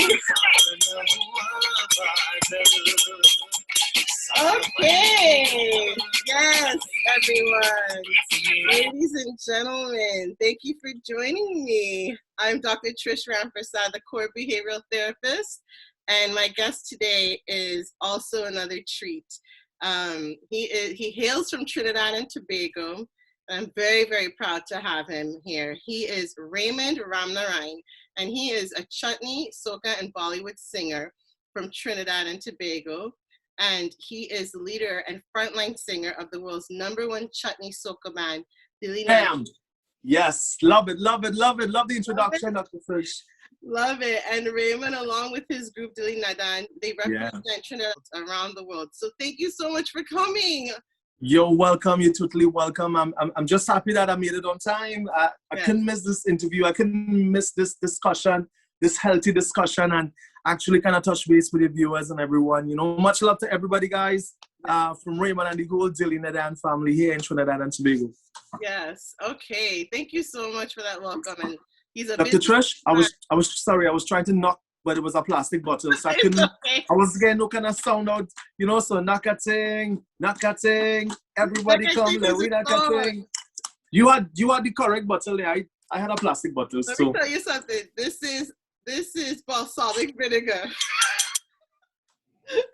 Okay, yes, everyone. Ladies and gentlemen, thank you for joining me. I'm Dr. Trish Ramprasad, the Core.Behavioral.Therapist, and my guest today is also another treat. He hails from Trinidad and Tobago. I'm very, very proud to have him here. He is Raymond Ramnarine, and he is a Chutney, Soca, and Bollywood singer from Trinidad and Tobago. And he is the leader and frontline singer of the world's #1 Chutney Soca band, Bam! Yes, love it, love it, love it. Love the introduction, Dr. Fish. Love it. And Raymond, along with his group, Nadan, they represent Trinidad around the world. So thank you so much for coming. You're welcome. You're totally welcome. I'm just happy that I made it on time. I couldn't miss this interview. I couldn't miss this discussion, this healthy discussion, and actually kind of touch base with the viewers and everyone. You know, much love to everybody, guys, from Raymond and the whole Nadan family here in Trinidad and Tobago. Yes. Okay. Thank you so much for that welcome. And he's a Dr. Trish, I was sorry. I was trying to knock, but it was a plastic bottle, so I couldn't. Okay. I was getting no kind of sound out, you know. So Nakatang, everybody come, we Nakatang. You had the correct bottle there. I had a plastic bottle. Let me tell you something. This is balsamic vinegar.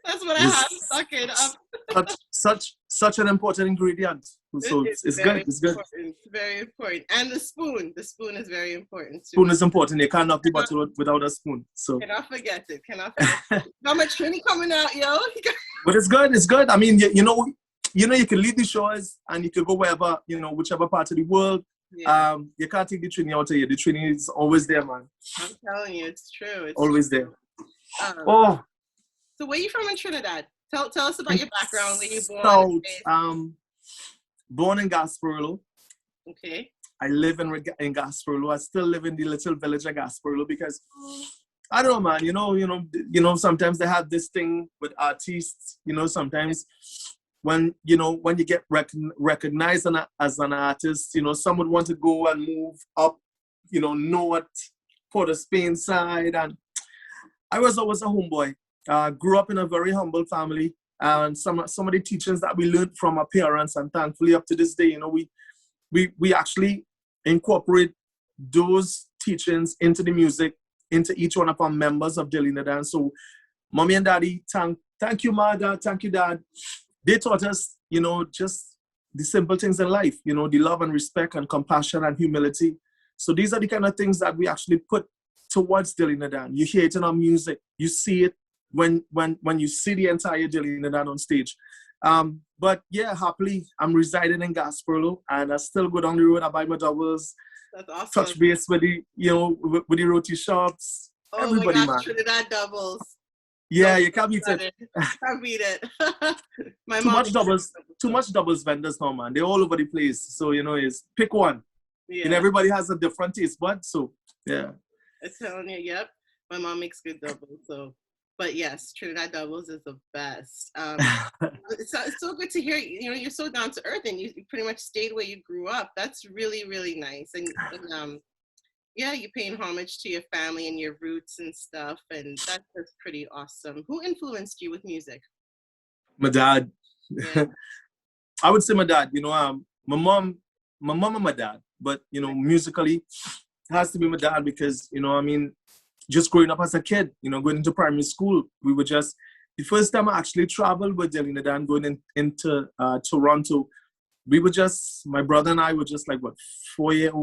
That's what I have stuck in. Such an important ingredient. So it's good. It's good. It's very important. And the spoon. The spoon is very important too. Spoon is important. You can't knock the bottle without a spoon. So cannot forget it. How much Trini coming out, yo? But it's good. It's good. I mean, you know, you can leave the shores and you can go wherever, you know, whichever part of the world. Yeah. You can't take the Trini out of here. The Trini is always there, man. I'm telling you, it's true. It's always true. There. So where are you from in Trinidad? Tell us about your background. Where you born? Born in Gasparilla. Okay. I live in Gasparilla. I still live in the little village of Gasparilla because I don't know, man. You know. Sometimes they have this thing with artists. You know, sometimes when you get recognized as an artist, you know, some would want to go and move up, you know, north, Port of Spain side, and I was always a homeboy. Grew up in a very humble family, and some of the teachings that we learned from our parents, and thankfully up to this day, you know, we actually incorporate those teachings into the music, into each one of our members of Nadan. So, mommy and daddy, thank you, mother, thank you, dad. They taught us, you know, just the simple things in life, you know, the love and respect and compassion and humility. So these are the kind of things that we actually put towards Nadan. You hear it in our music, you see it when you see the entire Nadan on stage. But yeah, happily, I'm residing in Gasparilla, and I still go down the road. I buy my doubles. That's awesome. Touch base with the, you know, with the roti shops. Oh everybody, my gosh, man. Trinidad doubles. Yeah, you can't beat it. Can't beat it. Too much doubles vendors now, man. They're all over the place. So, you know, it's pick one. Yeah. And everybody has a different taste bud. So, yeah. I'm telling you, yep. My mom makes good doubles. So, but yes, Trinidad doubles is the best. It's so good to hear. You know, you're so down to earth, and you pretty much stayed where you grew up. That's really, really nice. And yeah, you're paying homage to your family and your roots and stuff, and that's pretty awesome. Who influenced you with music? My dad. Yeah. I would say my dad. You know, my mom and my dad. But, you know, musically, it has to be my dad because, you know, I mean, just growing up as a kid, you know, going into primary school, we were just, the first time I actually traveled with Nadan going into Toronto, we were just, my brother and I were just like, what, 4 years,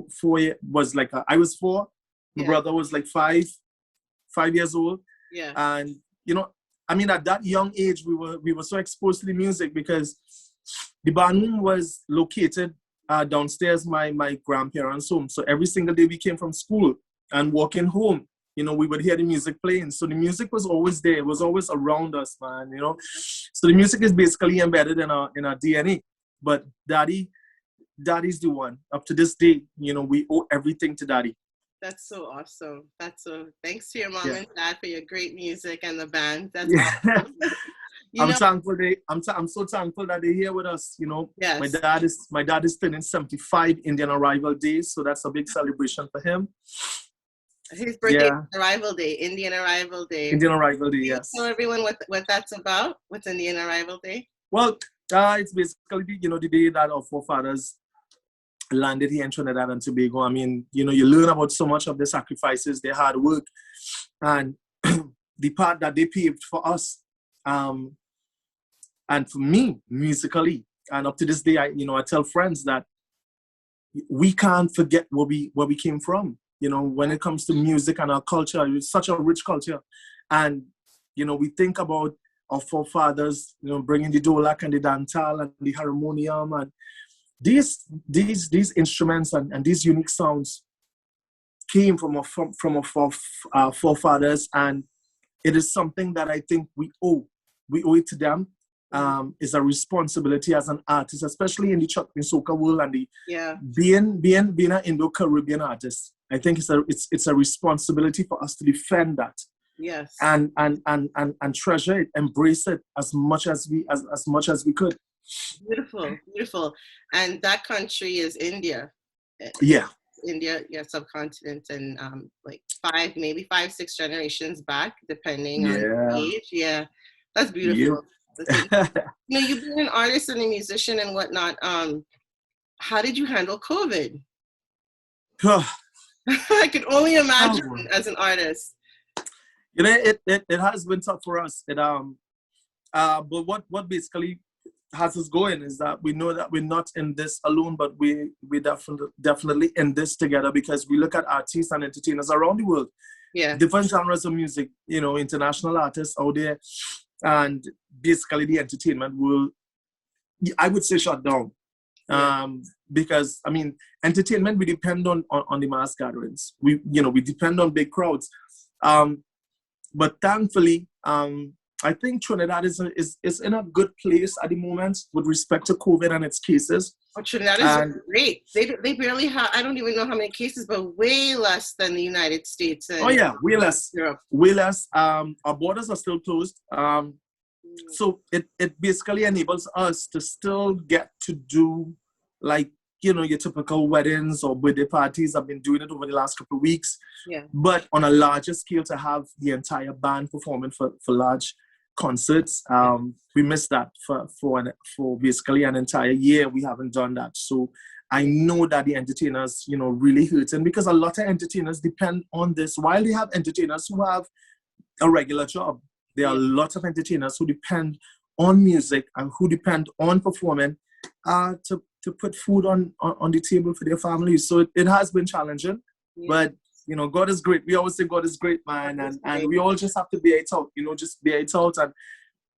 was like, I was 4, my brother was like 5 years old. Yeah. And, you know, I mean, at that young age, we were so exposed to the music because the band was located downstairs my grandparents' home. So every single day we came from school and walking home, you know, we would hear the music playing. So the music was always there. It was always around us, man, you know. So the music is basically embedded in our DNA. But daddy's the one. Up to this day, you know, we owe everything to daddy. That's so awesome. Thanks to your mom and dad for your great music and the band. That's awesome. I'm so thankful that they're here with us. You know, yes. My dad is turning 75 Indian arrival day, so that's a big celebration for him. His birthday is Arrival Day, Indian Arrival Day. Indian Arrival Day, yes. Tell everyone what that's about. What's Indian Arrival Day? Well, it's basically, the day that our forefathers landed here in Trinidad and Tobago. I mean, you learn about so much of the sacrifices, their hard work, and the path that they paved for us. And for me, musically, and up to this day, I tell friends that we can't forget where we came from. When it comes to music and our culture, it's such a rich culture. And, we think about our forefathers, bringing the dholak and the dantal and the harmonium and these instruments and these unique sounds came from our forefathers, and it is something that I think we owe it to them. Is a responsibility as an artist, especially in the Chutney Soca world and being an Indo-Caribbean artist. I think it's a responsibility for us to defend that. Yes. And treasure it, embrace it as much as we could. Beautiful, beautiful. And that country is India. Yeah. India, subcontinent, and like 5, 6 generations back, depending on age. Yeah. That's beautiful. You've been an artist and a musician and whatnot. How did you handle COVID? I could only imagine as an artist. It has been tough for us. But what basically has us going is that we know that we're not in this alone, but we definitely in this together, because we look at artists and entertainers around the world. Yeah. Different genres of music, international artists out there. And basically the entertainment will, I would say, shut down. Because, I mean, entertainment, we depend on the mass gatherings. We depend on big crowds. But thankfully, I think Trinidad is in a good place at the moment with respect to COVID and its cases. Oh, Trinidad is great. They barely have, I don't even know how many cases, but way less than the United States. And way less. Europe. Way less. Our borders are still closed. So it basically enables us to still get to do, like, your typical weddings or birthday parties. I've been doing it over the last couple of weeks. Yeah. But on a larger scale, to have the entire band performing for large concerts, we missed that for basically an entire year. We haven't done that. So I know that the entertainers, really hurting, because a lot of entertainers depend on this. While they have entertainers who have a regular job, there are a lot of entertainers who depend on music and who depend on performing to put food on the table for their families. So it has been challenging, but God is great. We always say God is great, man, and we all just have to bear it out. Just bear it out and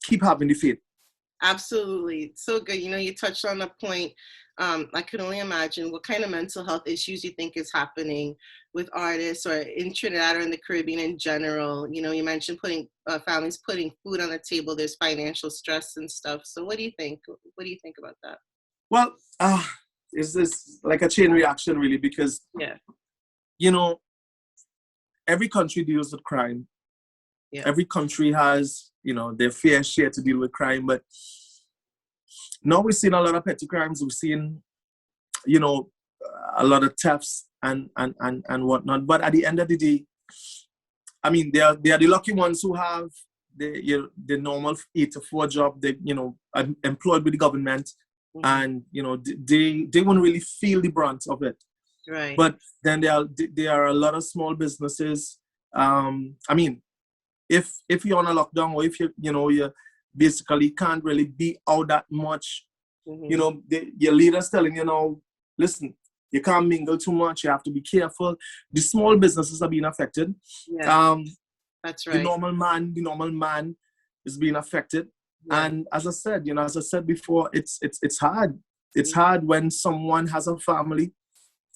keep having the faith. Absolutely, so good. You touched on a point. I can only imagine what kind of mental health issues you think is happening with artists or in Trinidad or in the Caribbean in general. You mentioned families putting food on the table. There's financial stress and stuff. So what do you think? What do you think about that? Well, it's this like a chain reaction, really, because every country deals with crime. Yeah. Every country has, their fair share to deal with crime, but now we've seen a lot of petty crimes. We've seen, a lot of thefts and whatnot. But at the end of the day, I mean, they are the lucky ones who have the normal 8-to-4 job. They, are employed with the government, and they won't really feel the brunt of it. Right. But then there are a lot of small businesses. I mean, if you're on a lockdown, or if you basically can't really be out that much, your leader's telling you now, listen, you can't mingle too much. You have to be careful. The small businesses are being affected. Yeah. That's right. The normal man is being affected. Yeah. And as I said before, it's hard. It's hard when someone has a family.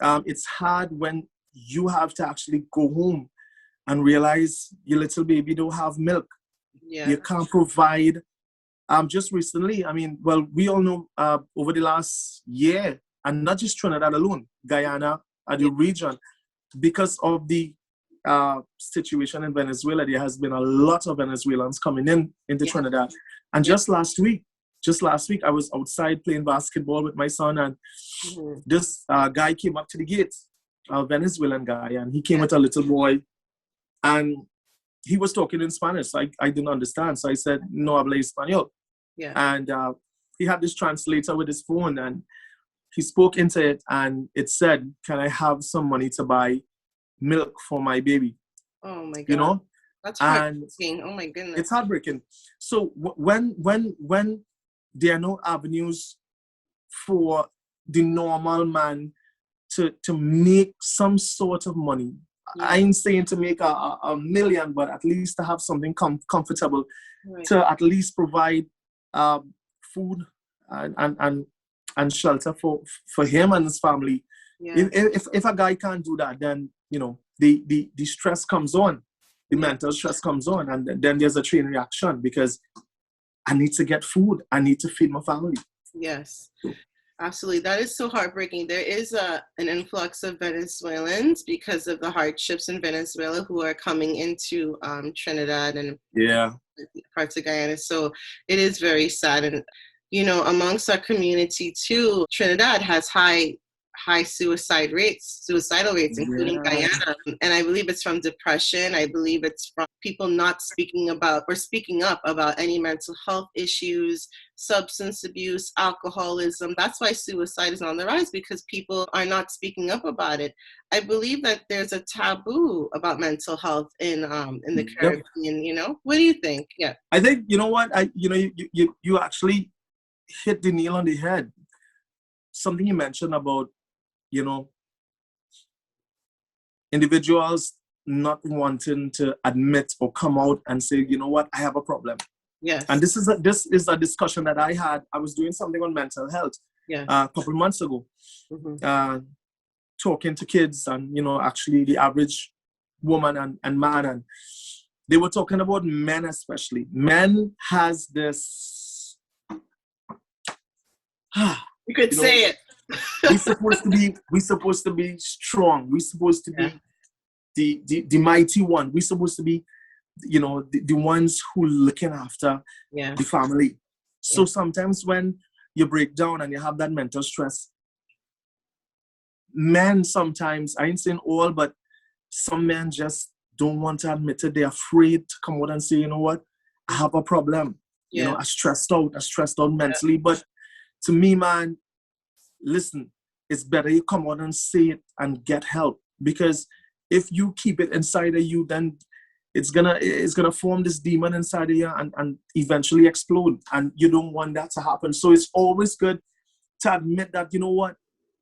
It's hard when you have to actually go home and realize your little baby don't have milk. Yeah. You can't provide. Just recently, I mean, well, we all know over the last year, and not just Trinidad alone, Guyana, the region, because of the situation in Venezuela, there has been a lot of Venezuelans coming into Trinidad. And just last week, I was outside playing basketball with my son, and this guy came up to the gate. a Venezuelan guy, and he came with a little boy, and he was talking in Spanish. I didn't understand, so I said, "No habla español." Yeah. And he had this translator with his phone, and he spoke into it, and it said, "Can I have some money to buy milk for my baby?" Oh my God. You know, that's heartbreaking. Oh my goodness, it's heartbreaking. So when there are no avenues for the normal man to make some sort of money. Yeah. I ain't saying to make a million, but at least to have something comfortable, right, to at least provide food and shelter for him and his family. Yeah. If a guy can't do that, then the stress comes on, the mental stress comes on, and then there's a chain reaction because I need to get food, I need to feed my family. Yes. Absolutely. That is so heartbreaking. There is an influx of Venezuelans because of the hardships in Venezuela who are coming into Trinidad and parts of Guyana. So it is very sad. And, amongst our community too, Trinidad has high suicidal rates, including Guyana. And I believe it's from depression. I believe it's from people not speaking up about any mental health issues, substance abuse, alcoholism. That's why suicide is on the rise, because people are not speaking up about it. I believe that there's a taboo about mental health in the Caribbean. What do you think? Yeah. I think, you actually hit the nail on the head. Something you mentioned about individuals not wanting to admit or come out and say, you know what, I have a problem. Yes. And this is a discussion that I had. I was doing something on mental health a couple months ago, talking to kids and, actually the average woman and man. And they were talking about men especially. Men has this... You could say it. we're supposed to be strong. We're supposed to be the mighty one. We're supposed to be, the ones who looking after the family. So sometimes when you break down and you have that mental stress, men sometimes, I ain't saying all, but some men just don't want to admit it. They're afraid to come out and say, you know what, I have a problem. I'm stressed out mentally. But to me, man, listen, it's better you come out and say it and get help, because if you keep it inside of you, then it's gonna form this demon inside of you and eventually explode, and you don't want that to happen. So it's always good to admit that, you know what,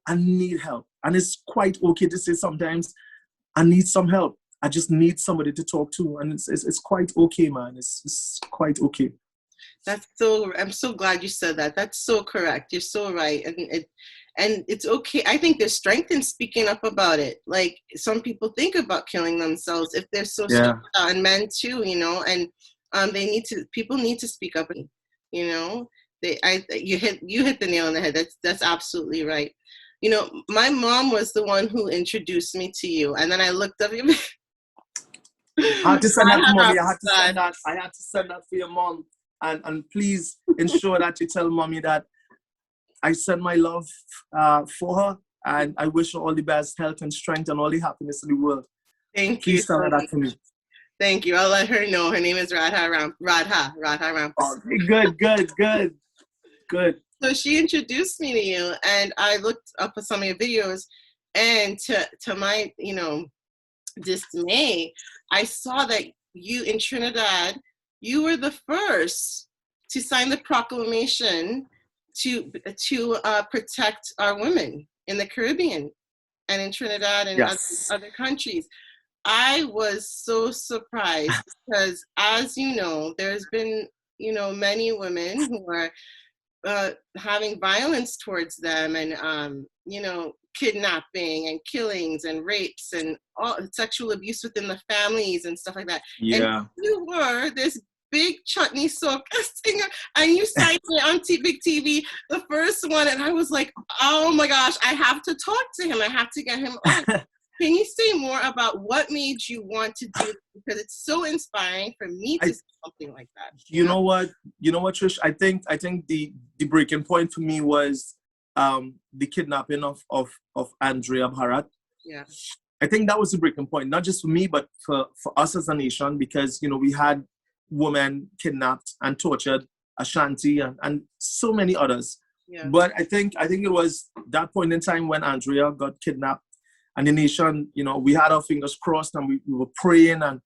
I need help. And it's quite okay to say sometimes, I need some help. I just need somebody to talk to, and it's quite okay, man. It's quite okay. I'm so glad you said that. That's so correct. You're so right. And it's okay. I think there's strength in speaking up about it. Like, some people think about killing themselves if they're so stressed out, and men too, and people need to speak up, you hit the nail on the head. That's absolutely right. My mom was the one who introduced me to you, and then I looked up your I had to send that to mommy. I had to send that for your mom. And please ensure that you tell mommy that I send my love for her, and I wish her all the best health and strength and all the happiness in the world. Thank please you. Tell her that for me. Thank you. I'll let her know. Her name is Radha Ram. Oh, good. So she introduced me to you, and I looked up at some of your videos, and to my dismay, I saw that you in Trinidad, you were the first to sign the proclamation to protect our women in the Caribbean and in Trinidad and other countries. I was so surprised because, as you know, there's been, many women who are having violence towards them, and, kidnapping and killings and rapes and all sexual abuse within the families and stuff like that. Yeah. And you were this big Chutney Soca singer, and you signed it on big TV, the first one, and I was like, oh my gosh, I have to talk to him. I have to get him on. Can you say more about what made you want to do it? Because it's so inspiring for me to see something like that. You know what, Trish? I think the breaking point for me was the kidnapping of Andrea Bharat. Yeah. I think that was the breaking point, not just for me, but for us as a nation, because, you know, we had women kidnapped and tortured, Ashanti and so many others. Yeah. But I think it was that point in time when Andrea got kidnapped and the nation, you know, we had our fingers crossed and we were praying. And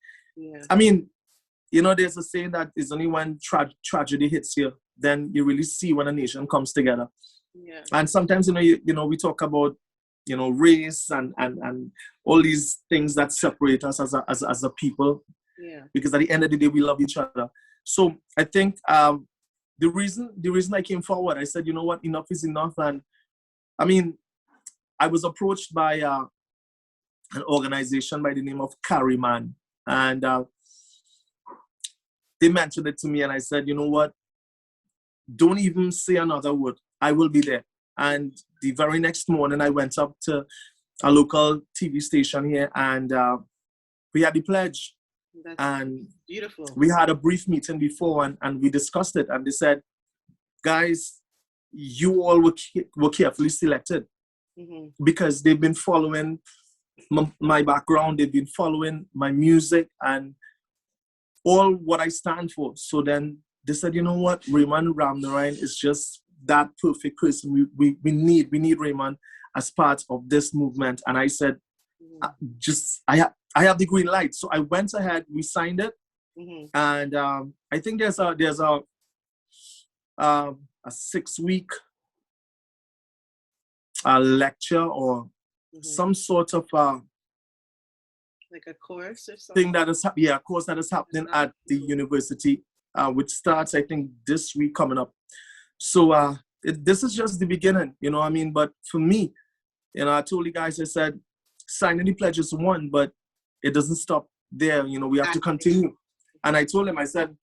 I mean, you know, there's a saying that it's only when tragedy hits you, then you really see when a nation comes together. Yeah. And sometimes, you know, we talk about, you know, race and all these things that separate us as a people. Yeah. Because at the end of the day, we love each other. So I think the reason I came forward, I said, you know what, enough is enough. And I mean, I was approached by an organization by the name of Raymond, and they mentioned it to me, and I said, you know what, don't even say another word. I will be there. And the very next morning, I went up to a local TV station here, and we had the pledge. That's and beautiful. We had a brief meeting before, and we discussed it. And they said, guys, you all were carefully selected because they've been following my background, they've been following my music and all what I stand for. So then they said, you know what, Raymond Ramnarine is just that perfect person. We need Raymond as part of this movement. And I said, I have the green light. So I went ahead, we signed it. And I think there's a 6-week lecture or some sort of like a course or something. Thing that is a course that is happening at the university, which starts, I think, this week coming up. So this is just the beginning, you know what I mean? But for me, you know, I told you guys, I said, signing the pledge is one, but it doesn't stop there. You know, we have to continue. And I told him, I said,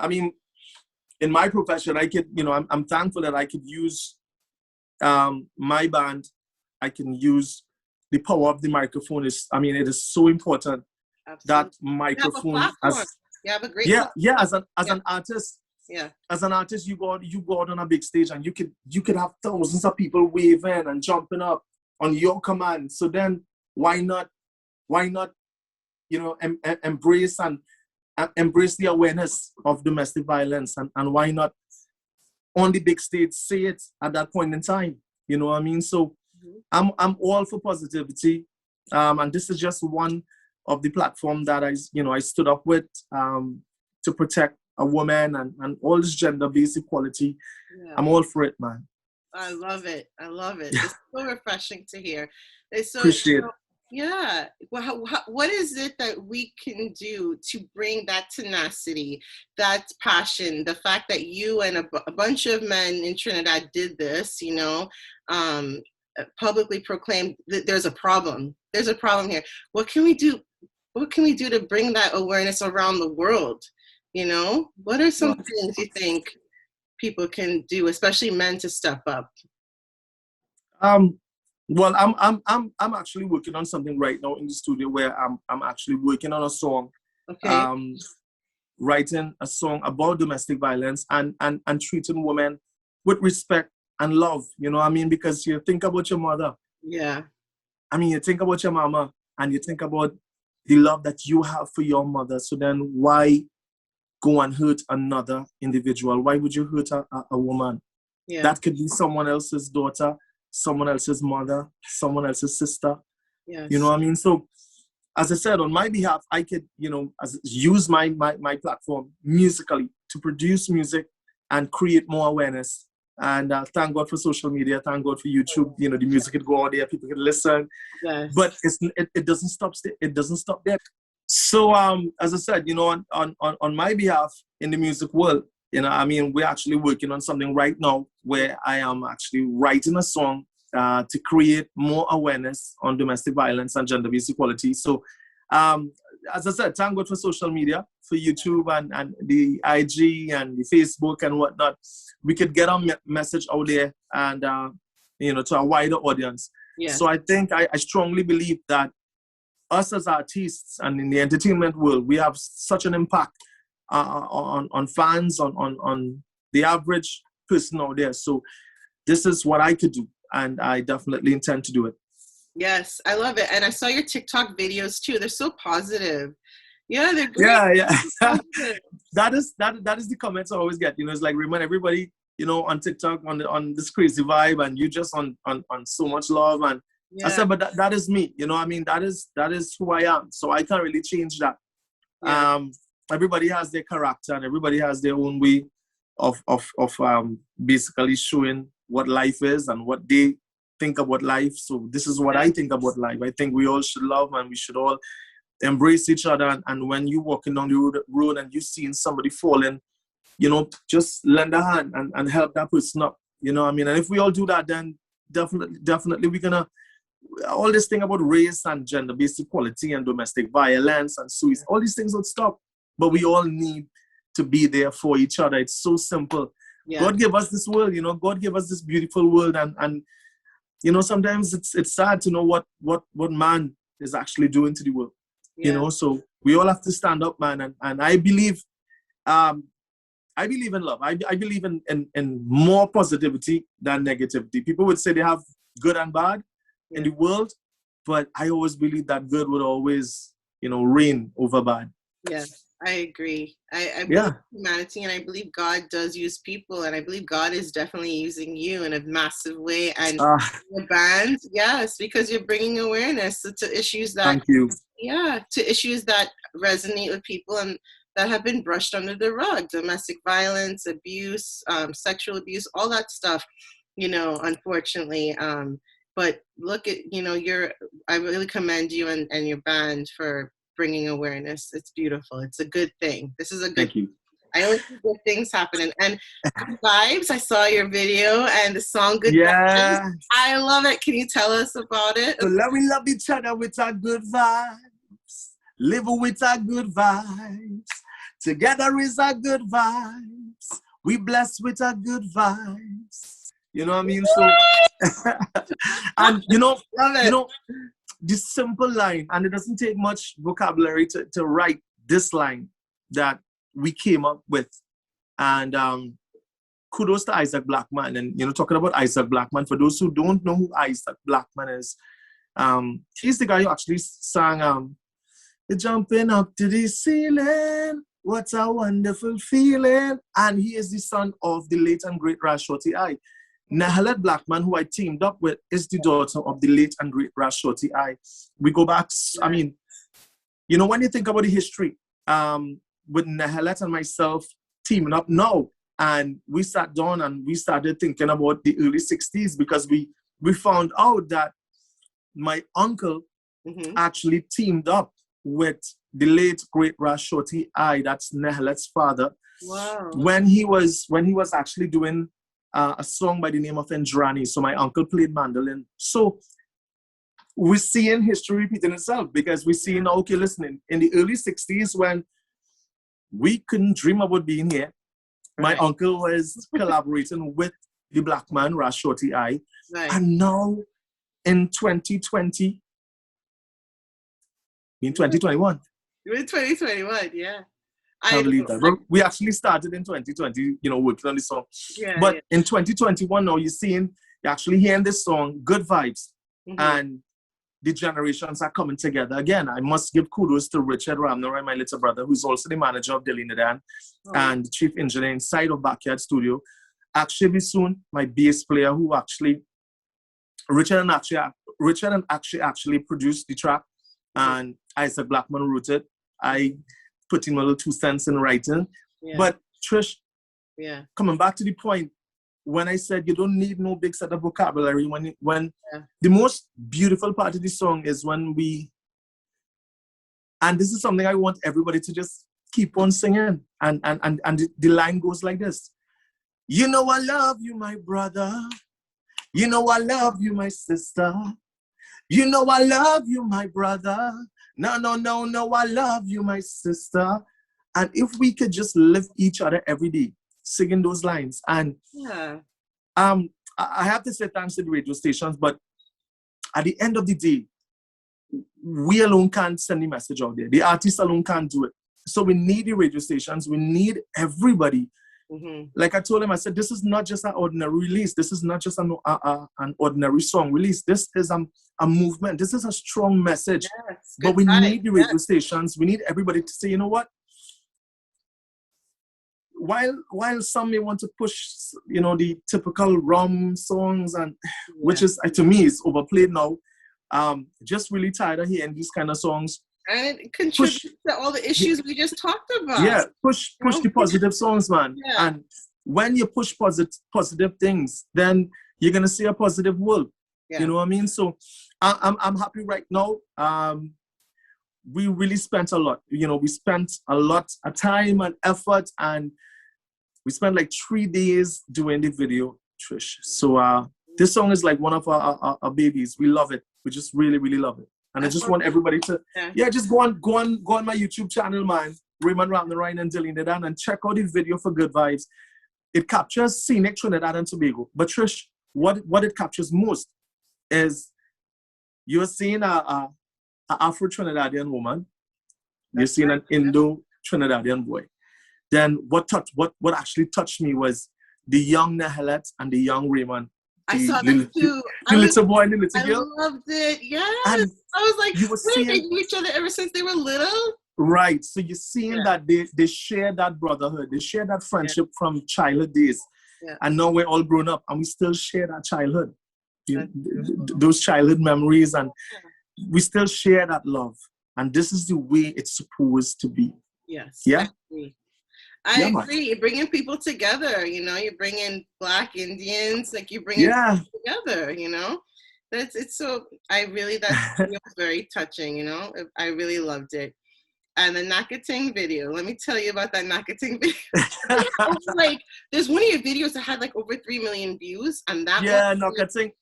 I mean, in my profession, I could, you know, I'm thankful that I could use my band. I can use the power of the microphone. It is so important. Absolutely. That microphone. You have a great as an artist. Yeah. As an artist, you go out on a big stage and you could have thousands of people waving and jumping up on your command. So then why not, you know, embrace the awareness of domestic violence, and why not on the big stage say it at that point in time? You know what I mean? So I'm all for positivity, and this is just one of the platform that I stood up with to protect a woman and all this gender-based equality. Yeah. I'm all for it, man. I love it. It's so refreshing to hear. It's so appreciate it. Yeah. Well, what is it that we can do to bring that tenacity, that passion, the fact that you and a bunch of men in Trinidad did this, you know, publicly proclaimed that there's a problem. There's a problem here. What can we do? What can we do to bring that awareness around the world? You know, what are some things you think people can do, especially men, to step up? Well, I'm actually working on something right now in the studio where I'm actually working on a song. Okay. Writing a song about domestic violence and treating women with respect and love. You know what I mean? Because you think about your mother. Yeah. I mean, you think about your mama and you think about the love that you have for your mother. So then why go and hurt another individual? Why would you hurt a woman? Yeah. That could be someone else's daughter, someone else's mother, someone else's sister. Yes. You know what I mean? So, as I said, on my behalf, I could, you know, use my platform musically to produce music and create more awareness. And thank God for social media. Thank God for YouTube. You know, the music could go out there, people can listen. Yes. But it doesn't stop. It doesn't stop there. So, as I said, you know, on my behalf in the music world, you know, I mean, we're actually working on something right now where I am actually writing a song to create more awareness on domestic violence and gender-based equality. So, as I said, thank God for social media, for YouTube and the IG and the Facebook and whatnot. We could get our message out there and, you know, to a wider audience. Yeah. So I think I strongly believe that us as artists and in the entertainment world, we have such an impact on fans, on the average person out there. So this is what I could do, and I definitely intend to do it. Yes, I love it. And I saw your TikTok videos too. They're so positive. Yeah, they're great. Yeah, yeah. Positive. that is the comments I always get. It's like, Raymond, everybody, on TikTok on this crazy vibe, and you just on so much love. And I Yeah, said, but that is me. I mean, that is who I am. So I can't really change that. yeah, Everybody has their character, and everybody has their own way of basically showing what life is and what they think about life. So this is what yeah, I think about life. I think we all should love, and we should all embrace each other. And when you're walking down the road and you're seeing somebody falling, just lend a hand and help that person up. I mean? And if we all do that, then definitely we're gonna, all this thing about race and gender-based equality and domestic violence and suicide, all these things would stop. But we all need to be there for each other. It's so simple. yeah, God gave us this world, God gave us this beautiful world, and sometimes it's sad to know what man is actually doing to the world. yeah, So we all have to stand up, man. And I believe in love. I believe in more positivity than negativity. People would say they have good and bad in the world, but I always believe that good would always, reign over bad. yeah. I agree. I believe Yeah. in humanity, and I believe God does use people, and I believe God is definitely using you in a massive way. And the band, yes, because you're bringing awareness to issues that, Thank you. to issues that resonate with people and that have been brushed under the rug: domestic violence, abuse, sexual abuse, all that stuff. Unfortunately. But look at, I really commend you and your band for bringing awareness. It's beautiful. It's a good thing. This is a good. Thank you. I always see good things happening. And Good Vibes, I saw your video and the song Good Yeah. Vibes. I love it. Can you tell us about it? So let we love each other with our good vibes. Live with our good vibes. Together is our good vibes. We bless with our good vibes. You know what I mean? So, and Love it. this simple line, and it doesn't take much vocabulary to write this line that we came up with. And kudos to Isaac Blackman. And, talking about Isaac Blackman, for those who don't know who Isaac Blackman is, he's the guy who actually sang, "You're jumping up to the ceiling, what a wonderful feeling." And he is the son of the late and great Shorty I. Nahalet Blackman, who I teamed up with, is the daughter of the late and great Shorty I. We go back, I mean, when you think about the history, with Nahalet and myself teaming up now, and we sat down and we started thinking about the early 60s, because we found out that my uncle actually teamed up with the late great Shorty I, that's Nahalet's father. Wow. When he was actually doing a song by the name of Endrani. So my uncle played mandolin. So we're seeing history repeating itself, because we're seeing, okay, listen, in the early 60s, when we couldn't dream about being here, my uncle was collaborating with the black man, Shorty I. Right. And now in 2020, in 2021. You're in 2021, yeah. I can't believe that. But we actually started in 2020, working on this song. Yeah, but in 2021 now, you're actually hearing this song, Good Vibes, and the generations are coming together. Again, I must give kudos to Richard Ramnarine, my little brother, who's also the manager of Trinidad and the chief engineer inside of Backyard Studio. Actually, soon, my bass player, who actually, Richard and actually produced the track, and Isaac Blackman wrote it. I put in my little 2 cents in writing. Yeah. But Trish, coming back to the point, when I said you don't need no big set of vocabulary, when the most beautiful part of the song is when and this is something I want everybody to just keep on singing, and the line goes like this: "You know I love you, my brother. You know I love you, my sister. You know I love you, my brother. No, I love you, my sister." And if we could just lift each other every day, singing those lines. And I have to say thanks to the radio stations, but at the end of the day, we alone can't send the message out there. The artists alone can't do it. So we need the radio stations. We need everybody Like I told him, I said, this is not just an ordinary release. This is not just an ordinary song release. This is a movement. This is a strong message. Yes, but we need the radio stations. We need everybody to say, you know what? While some may want to push, you know, the typical rum songs, and which is, to me, is overplayed now. Just really tired of hearing these kind of songs. And it contributes to all the issues we just talked about. Yeah, push the positive songs, man. Yeah. And when you push positive things, then you're gonna see a positive world. Yeah. You know what I mean? So I'm happy right now. We really spent a lot. You know, we spent a lot of time and effort, and we spent like 3 days doing the video, Trish. So this song is like one of our babies. We love it. We just really, really love it. And I just want everybody to, just go on my YouTube channel, man, Raymond, Ramnarine, and Trinidad, and check out the video for Good Vibes. It captures scenic Trinidad and Tobago. But Trish, what it captures most is you're seeing a Afro-Trinidadian woman. You're seeing an Indo-Trinidadian boy. Then what actually touched me was the young Nahelet and the young Raymond. I saw that too. The little boy and the little girl. I loved it. Yes. And I was like, they knew each other ever since they were little. Right. So you're seeing that they share that brotherhood. They share that friendship from childhood days. Yeah. And now we're all grown up and we still share that childhood. Those childhood memories, and we still share that love. And this is the way it's supposed to be. Yes. Yeah? I agree. You're bringing people together, you know. You're bringing Black Indians, like you're bringing people together, you know. It's so. That was very touching, you know. I really loved it. And the Nakatang video. Let me tell you about that Nakatang video. Like, there's one of your videos that had like over 3 million views, and that Nakatang.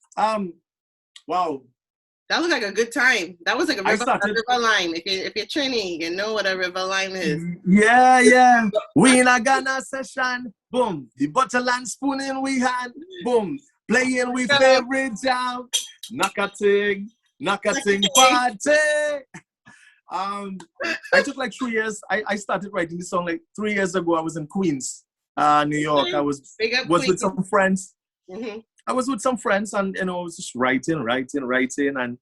Wow. That looked like a good time. That was like a river line. If you're Trini, you know what a river line is. Yeah. We in a Ghana session. Boom. The bottle and spoon in we had. Boom. Playing with favorite jam. Nakatang party. I took like 3 years. I started writing this song like 3 years ago. I was in Queens, New York. I was with some friends. Mm-hmm. I was with some friends, and I was just writing, and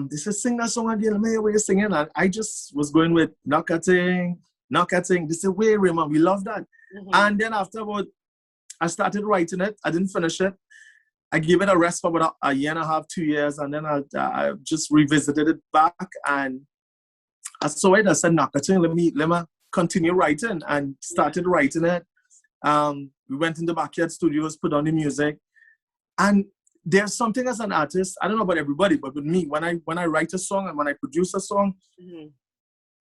they said, sing that song again. Man, what you singing? And I just was going with Nakatang. They said, wait, Raymond, we love that. Mm-hmm. And then afterward, I started writing it. I didn't finish it. I gave it a rest for about a year and a half, 2 years, and then I just revisited it back, and I saw it. I said, Nakatang, let me continue writing, and started writing it. We went in the backyard studios, put on the music. And there's something as an artist, I don't know about everybody, but with me, when I write a song and when I produce a song,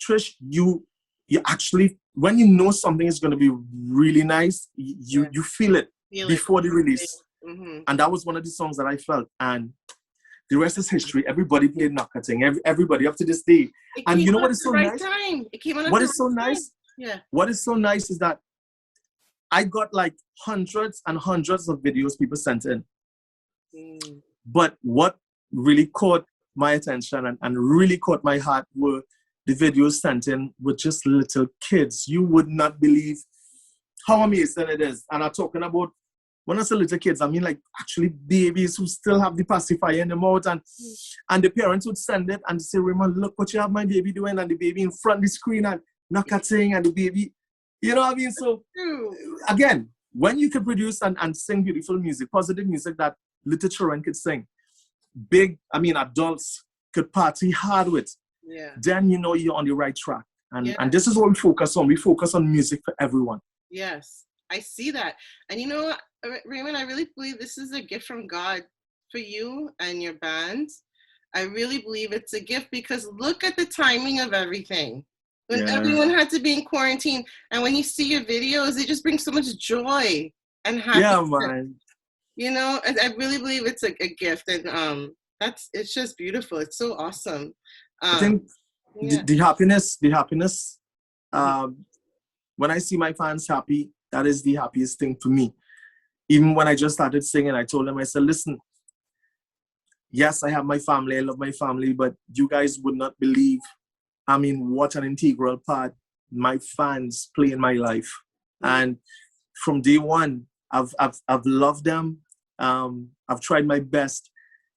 Trish, you actually, when you know something is going to be really nice, you feel it before the release. Mm-hmm. And that was one of the songs that I felt. And the rest is history. Everybody played Nakatang, everybody up to this day. And you know what is so nice? What is so nice? Yeah. What is so nice is that I got like hundreds and hundreds of videos people sent in. But what really caught my attention and really caught my heart were the videos sent in with just little kids. You would not believe how amazing it is. And I'm talking about, when I say little kids, I mean like actually babies who still have the pacifier in their mouth, and the parents would send it and say, Raymond, look what you have my baby doing, and the baby in front of the screen and Nakatang, and the baby, you know what I mean? So again, when you can produce and sing beautiful music, positive music that little children could sing, adults could party hard with, then you know you're on the right track. And this is what we focus on. We focus on music for everyone. Yes, I see that. And you know, Raymond, I really believe this is a gift from God for you and your band. I really believe it's a gift, because look at the timing of everything. When everyone had to be in quarantine, and when you see your videos, it just brings so much joy and happiness. Yeah, man. You know, I really believe it's a gift, and it's just beautiful. It's so awesome. I think the happiness. When I see my fans happy, that is the happiest thing for me. Even when I just started singing, I told them, I said, listen, yes, I have my family, I love my family, but you guys would not believe, what an integral part my fans play in my life. And from day one, I've loved them. I've tried my best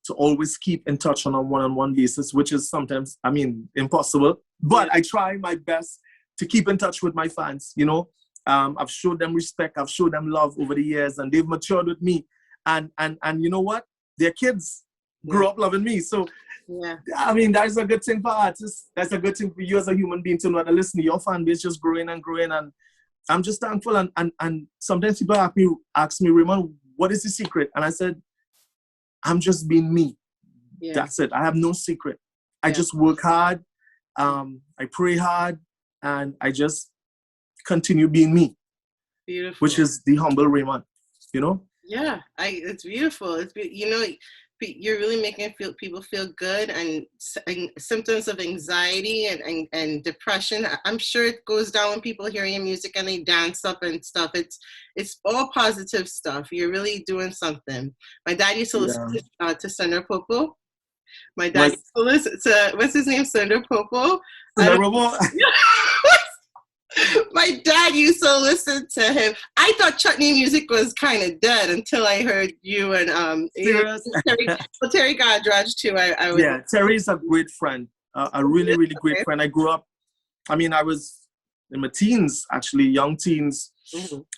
to always keep in touch on a one-on-one basis, which is sometimes, impossible. But I try my best to keep in touch with my fans, you know. I've showed them respect, I've showed them love over the years, and they've matured with me. And you know what? Their kids grew up loving me. So, that's a good thing for artists. That's a good thing for you as a human being to know that, listen, your fan base just growing and growing. And I'm just thankful. And sometimes people ask me, Raymond, what is the secret? And I said, I'm just being me. Yeah. That's it. I have no secret. I just work hard. I pray hard. And I just continue being me. Beautiful. Which is the humble Raymond, you know? Yeah, it's beautiful. You know, you're really making people feel good, and symptoms of anxiety and depression. I'm sure it goes down when people hear your music and they dance up and stuff. It's all positive stuff. You're really doing something. My dad used to listen to Sundar Popo. My dad used to listen to, what's his name? Sundar Popo. My dad used to listen to him. I thought Chutney music was kind of dead until I heard you and Terry Godraj too. Terry's a great friend, a really, really great friend. I grew up, I was in my teens, actually, young teens,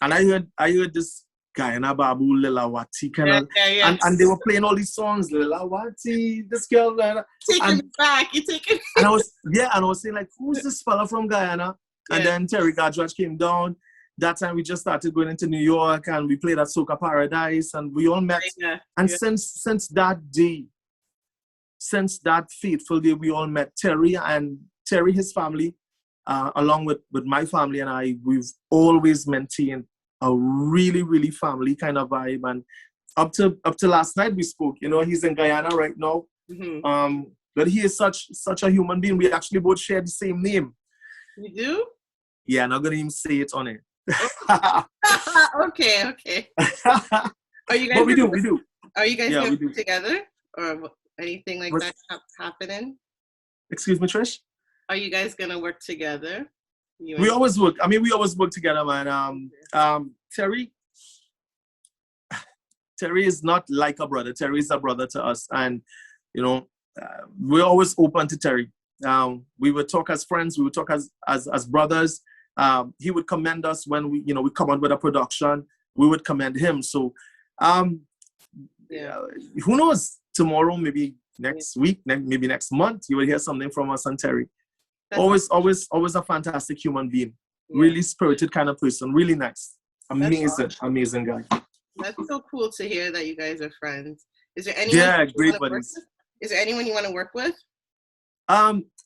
and I heard this Guyana Babu, Lilawati, and they were playing all these songs, Lilawati, this girl, taking me back, you taking. And I was saying, like, who's this fella from Guyana? And then Terry Godraj came down. That time we just started going into New York, and we played at Soca Paradise, and we all met. Since that day, since that fateful day, we all met. Terry, his family, along with my family and I, we've always maintained a really, really family kind of vibe. And up to last night we spoke. You know, he's in Guyana right now. But he is such a human being. We actually both share the same name. You do? Yeah, I'm not gonna even say it on it. Okay. Are you guys? But we do. Are you guys gonna work together or anything like that happening? Excuse me, Trish. Are you guys gonna work together? We always work. We always work together, man. Terry is not like a brother. Terry is a brother to us, and you know, we're always open to Terry. We would talk as friends. We would talk as brothers. He would commend us when we come out with a production. We would commend him. So, who knows? Tomorrow, maybe next week, maybe next month, you will hear something from us on Terry. Always a fantastic human being. Yeah. Really spirited kind of person. Really nice. Amazing guy. That's so cool to hear that you guys are friends. Is there anyone? Great buddies. Is there anyone you want to work with?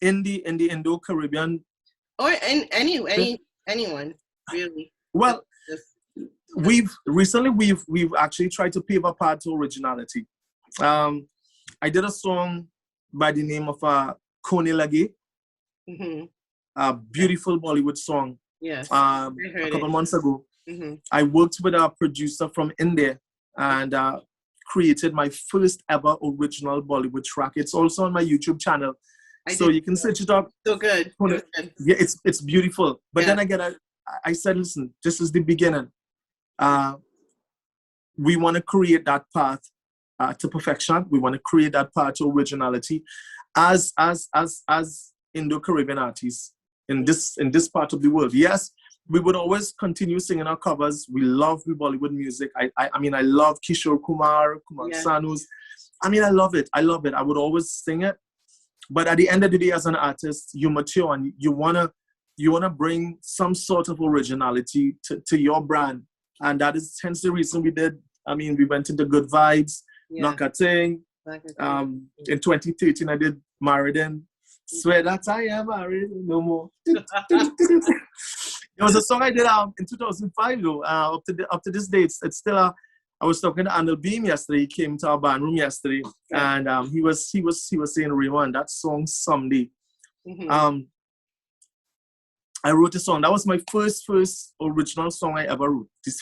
In the Indo-Caribbean, or anyone really. Well, we've actually tried to pave a path to originality. I did a song by the name of Kone Lage, a beautiful Bollywood song. Yes, a couple months ago. I worked with a producer from India and created my first ever original Bollywood track. It's also on my YouTube channel. So you can search it up. So good. Yeah, it's beautiful. But then again, I said, listen, this is the beginning. We want to create that path to perfection. We want to create that path to originality as Indo-Caribbean artists in this part of the world. Yes, we would always continue singing our covers. We love the Bollywood music. I love Kishore Kumar Sanu's. I love it. I would always sing it. But at the end of the day, as an artist, you mature and you wanna bring some sort of originality to your brand, and that is hence the reason we did. We went into Good Vibes, Nakatang. In 2013, I did Married. Swear that I am married no more. It was a song I did in 2005 though. Up to this day, it's still I was talking to Anil Beam yesterday. He came to our band room yesterday, and he was saying, Raymond, that song someday. I wrote a song. That was my first original song I ever wrote. This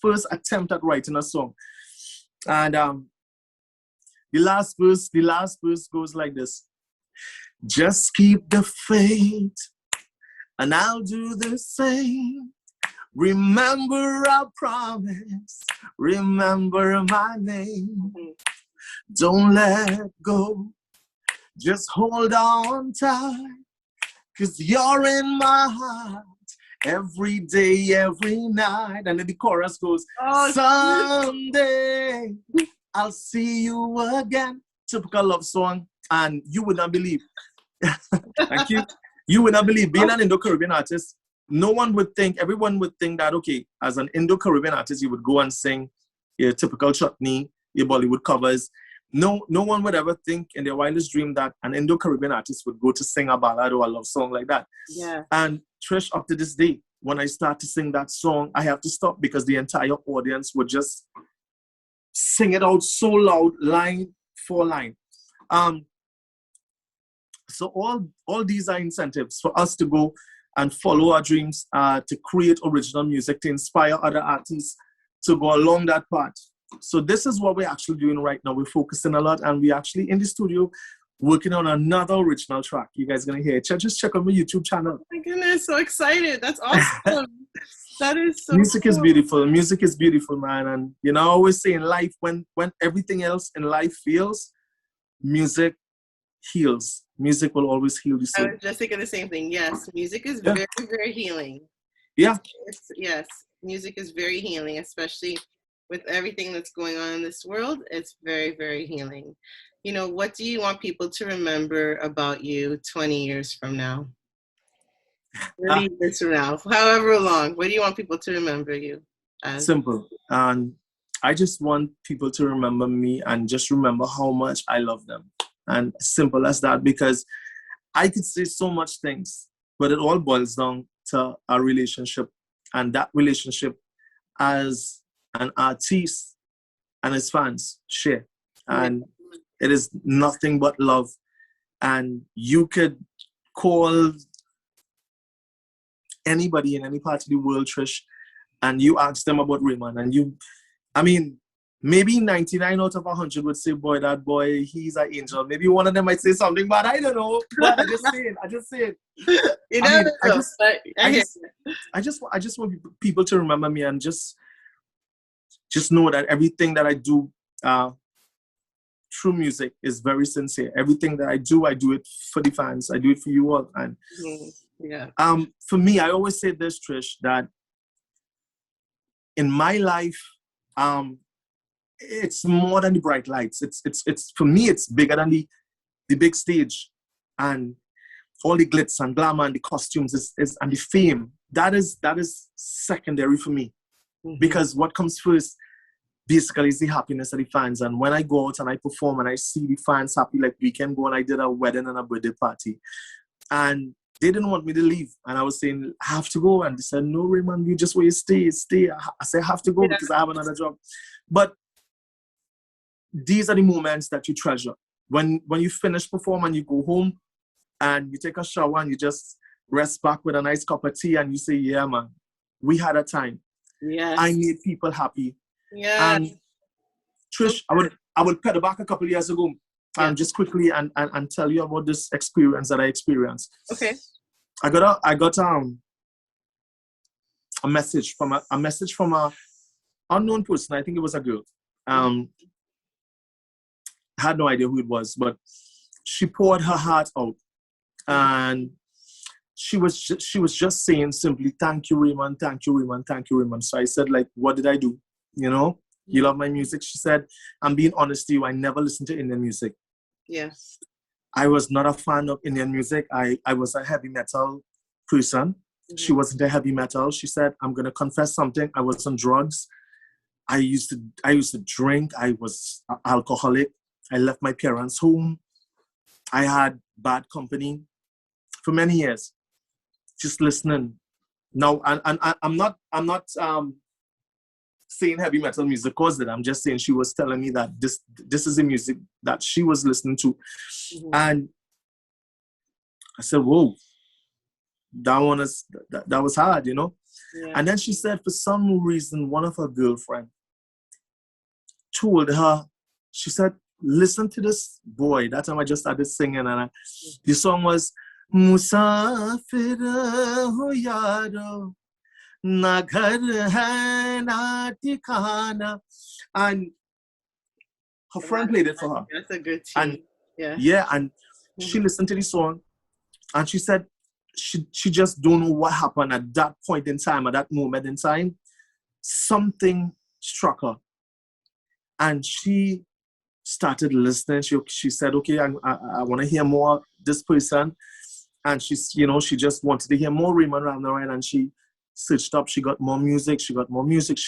first attempt at writing a song, and the last verse goes like this: just keep the faith, and I'll do the same. Remember our promise. Remember my name. Don't let go. Just hold on tight. 'Cause you're in my heart. Every day, every night. And then the chorus goes, someday I'll see you again. Typical love song. And you would not believe. Thank you. You would not believe, being an Indo-Caribbean artist, no one would think, everyone would think that, okay, as an Indo-Caribbean artist, you would go and sing your typical Chutney, your Bollywood covers. No one would ever think in their wildest dream that an Indo-Caribbean artist would go to sing a ballad or a love song like that. Yeah. And Trish, up to this day, when I start to sing that song, I have to stop because the entire audience would just sing it out so loud, line for line. So all these are incentives for us to go and follow our dreams, to create original music, to inspire other artists to go along that path. So this is what we're actually doing right now. We're focusing a lot, and we're actually in the studio working on another original track. You guys are going to hear it. Just check out my YouTube channel. Oh my goodness, so excited. That's awesome. That is so Music cool. is beautiful. Music is beautiful, man. And, you know, I always say in life, when everything else in life fails, music heals. Music will always heal the soul. I was just thinking the same thing. Yes, music is very, very healing. Yeah. Yes, music is very healing, especially with everything that's going on in this world. It's very, very healing. You know, what do you want people to remember about you 20 years from now? 30 years from now, however long, what do you want people to remember you as? Simple. And I just want people to remember me and just remember how much I love them. And simple as that, because I could say so much things, but it all boils down to a relationship. And that relationship as an artist and his fans share. And it is nothing but love. And you could call anybody in any part of the world, Trish, and you ask them about Raymond, and maybe 99 out of 100 would say, boy, that boy, he's an angel. Maybe one of them might say something, but I don't know. But I just say it. You I just want people to remember me and just know that everything that I do through music is very sincere. Everything that I do it for the fans. I do it for you all. And for me, I always say this, Trish, that in my life, it's more than the bright lights. It's for me, it's bigger than the big stage and all the glitz and glamour and the costumes and the fame. That is secondary for me, because what comes first basically is the happiness of the fans. And when I go out and I perform and I see the fans happy, like weekend ago, and I did a wedding and a birthday party, and they didn't want me to leave. And I was saying, I have to go. And they said, no, Raymond, you just wait, stay. I said, I have to go because I have another job. But these are the moments that you treasure. When you finish performing, you go home and you take a shower and you just rest back with a nice cup of tea and you say, yeah, man, we had a time. Yes. I made people happy. Yeah. And Trish, I would pedal back a couple of years ago and just quickly and tell you about this experience that I experienced. Okay. I got a message from a unknown person. I think it was a girl. Had no idea who it was, but she poured her heart out, and she was just saying simply, "Thank you, Raymond. Thank you, Raymond. Thank you, Raymond." So I said, like, what did I do? You know, you love my music. She said, "I'm being honest to you. I never listened to Indian music. Yes, I was not a fan of Indian music. I was a heavy metal person. She wasn't a heavy metal. She said, I'm gonna confess something. I was on drugs. I used to drink. I was alcoholic. I left my parents' home. I had bad company for many years, just listening. Now, and I'm not saying heavy metal music caused it. I'm just saying she was telling me that this is the music that she was listening to. And I said, whoa, that was hard, you know? Yeah. And then she said, for some reason, one of her girlfriends told her, she said, listen to this boy. That time I just started singing, and the song was Musafir ho yaro Na ghar hai na tikana. And her friend played it for her. That's a good And tune. Yeah. yeah, and she listened to the song and she said she just don't know what happened at that point in time, at that moment in time. Something struck her. And she started listening. She said, okay, I want to hear more this person. And she's, she just wanted to hear more Raymond Ramnarine, and she searched up, she got more music, she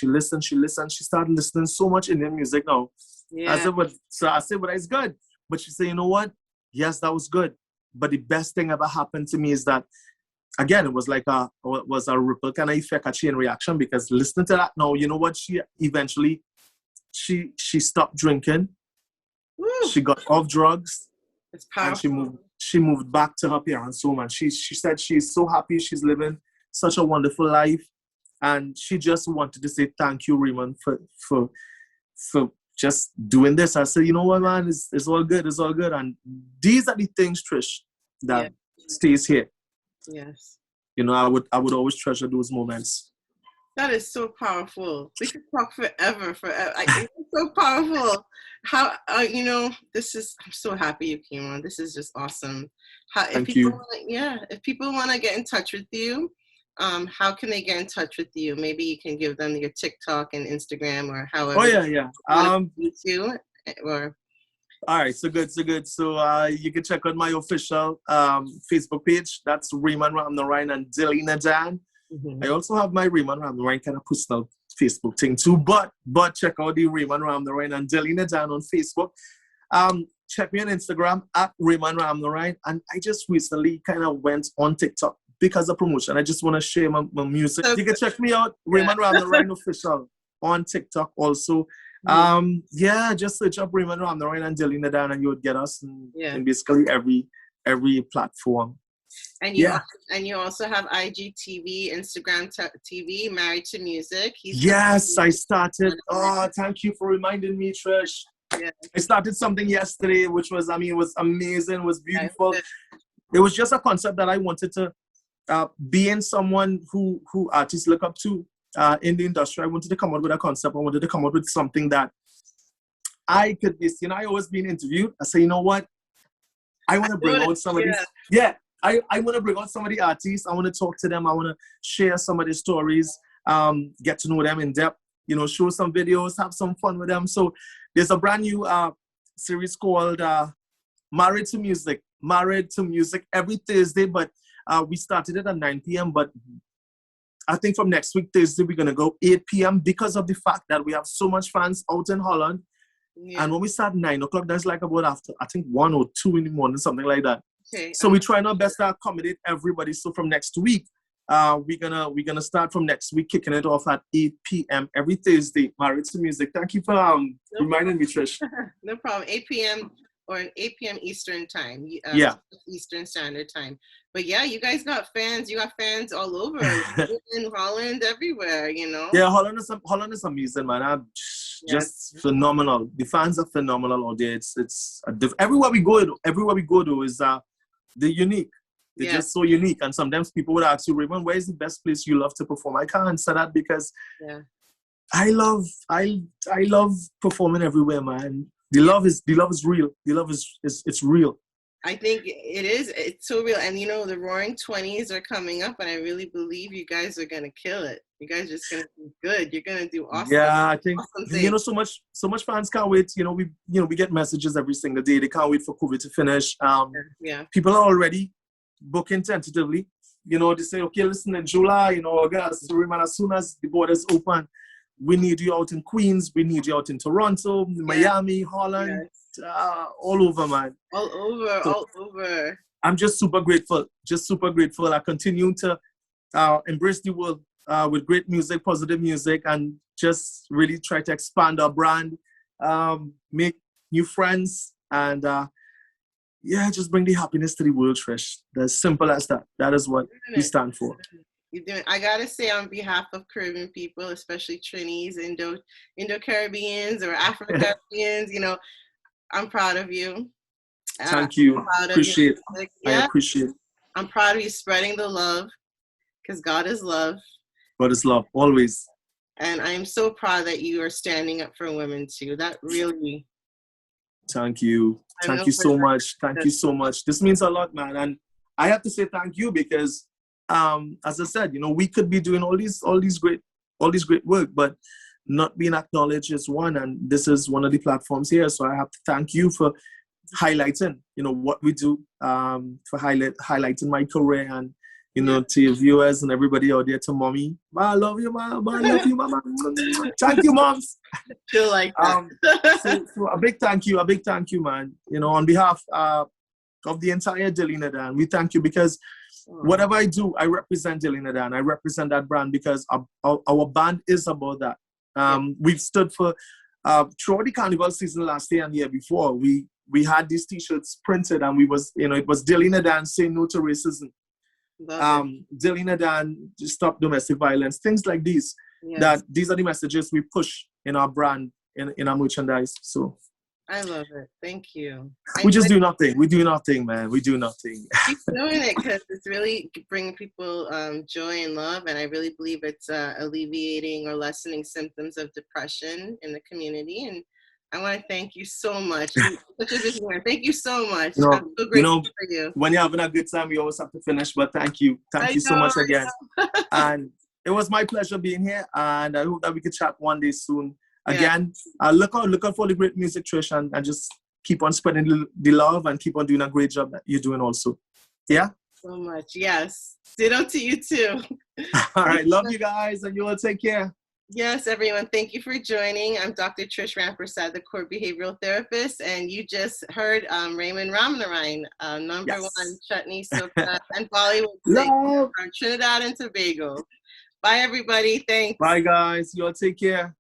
listened, she started listening so much Indian music now. Yeah. I said, but it's good. But she said, you know what? Yes, that was good. But the best thing ever happened to me is that, again, it was like a ripple kind of effect, a chain reaction, because listening to that now, you know what? She eventually, she stopped drinking. Woo. She got off drugs. It's powerful. And she moved back to her parents' home, and she said she's so happy, she's living such a wonderful life, and she just wanted to say thank you, Raymond, for just doing this. I said, you know what, man, it's all good, and these are the things, Trish, that stays here. Yes. I would always treasure those moments. That is so powerful. We could talk forever. It's so powerful. How, I'm so happy you came on. This is just awesome. If people want to get in touch with you, how can they get in touch with you? Maybe you can give them your TikTok and Instagram or however. Oh, yeah. All right, so good. So you can check out my official Facebook page. That's Raymond Ramnarine and Delina Dan. I also have my Raymond Ramnarine kind of personal Facebook thing too, but check out the Raymond Ramnarine and Delina Dan on Facebook. Check me on Instagram at Raymond Ramnarine, and I just recently kind of went on TikTok because of promotion. I just want to share my music. You can check me out, Raymond Ramnarine official on TikTok also. Just search up Raymond Ramnarine and Delina Dan, and you would get us in basically every platform. And you also have IGTV, Instagram TV, Married to Music. Yes, I started. Oh, thank you for reminding me, Trish. Yeah. I started something yesterday, which was, it was amazing, it was beautiful. It was just a concept that I wanted to being someone who artists look up to in the industry. I wanted to come up with a concept. I wanted to come up with something that I could be, I always been interviewed. I say, you know what? I want to bring out some of these. Yeah. I want to bring out some of the artists. I want to talk to them. I want to share some of their stories, get to know them in depth, show some videos, have some fun with them. So there's a brand new series called Married to Music every Thursday, but we started it at 9 p.m. But I think from next week, Thursday, we're going to go 8 p.m. because of the fact that we have so much fans out in Holland. Yeah. And when we start 9 o'clock, that's like about after, I think 1 or 2 in the morning, something like that. Okay. So we're trying our best to accommodate everybody. So from next week, we're gonna start from next week, kicking it off at 8 p.m. every Thursday. Married to Music. Thank you for reminding me, Trish. No problem. 8 p.m. or 8 p.m. Eastern time. Eastern Standard Time. But yeah, you guys got fans. You got fans all over in Holland, everywhere. Yeah, Holland is amazing, man. Just phenomenal. The fans are phenomenal out there. It's everywhere we go to is they're unique. They're just so unique. And sometimes people would ask you, Raymond, where is the best place you love to perform? I can't answer that because I love performing everywhere, man. The love is real. The love is it's real. I think it is. It's so real. And the Roaring 20s are coming up, and I really believe you guys are gonna kill it. You guys are just gonna do good. You're gonna do awesome. Yeah, I think awesome so much fans can't wait. We get messages every single day. They can't wait for COVID to finish. People are already booking tentatively. They say, okay, listen, in July, August, Raymond, as soon as the borders open, we need you out in Queens. We need you out in Toronto, Miami, Holland, all over, man. All over. I'm just super grateful. I continue to embrace the world with great music, positive music, and just really try to expand our brand, make new friends, and just bring the happiness to the world, Trish. As simple as that. That is what we stand for. You're doing. I gotta say, on behalf of Caribbean people, especially Trinis, Indo-Caribbeans, or Afro-Caribbeans, I'm proud of you. Thank you. Appreciate it. I appreciate it. I'm proud of you spreading the love, because God is love. God is love, always. And I'm so proud that you are standing up for women too. That really. Thank you. Thank you so much. Thank you so much. This means a lot, man. And I have to say thank you because, as I said, we could be doing all these great work, but not being acknowledged is one. And this is one of the platforms here. So I have to thank you for highlighting, what we do, for highlighting my career and, to your viewers and everybody out there, to mommy. I love you, mom. I love you, mama. Thank you, moms. Feel like that. So a big thank you, man. On behalf of the entire Trinidad, we thank you because whatever I do, I represent Trinidad. I represent that brand because our band is about that. We've stood for throughout the carnival season last year and the year before. We had these T-shirts printed, and it was Trinidad saying no to racism. Trinidad, stop domestic violence, things like these. Yes. That these are the messages we push in our brand, in our merchandise. So I love it. Thank you. We just do nothing. We do nothing, man. We do nothing. Keep doing it because it's really bringing people joy and love, and I really believe it's alleviating or lessening symptoms of depression in the community. And I want to thank you so much. Such a visionary. Thank you so much. I'm so grateful for you. When you're having a good time, you always have to finish. But thank you. Thank you so much again. And it was my pleasure being here. And I hope that we could chat one day soon. Again, look out for the great music, Trish, and just keep on spreading the love and keep on doing a great job that you're doing also. Yeah? So much. Yes. Ditto to you too. All right. Love you guys, and you all take care. Yes, everyone. Thank you for joining. I'm Dr. Trish Ramprasad, the Core Behavioral Therapist, and you just heard Raymond Ramnarine, number one Chutney, Soca, and Bollywood singer from Trinidad and Tobago. Bye, everybody. Thanks. Bye, guys. You all take care.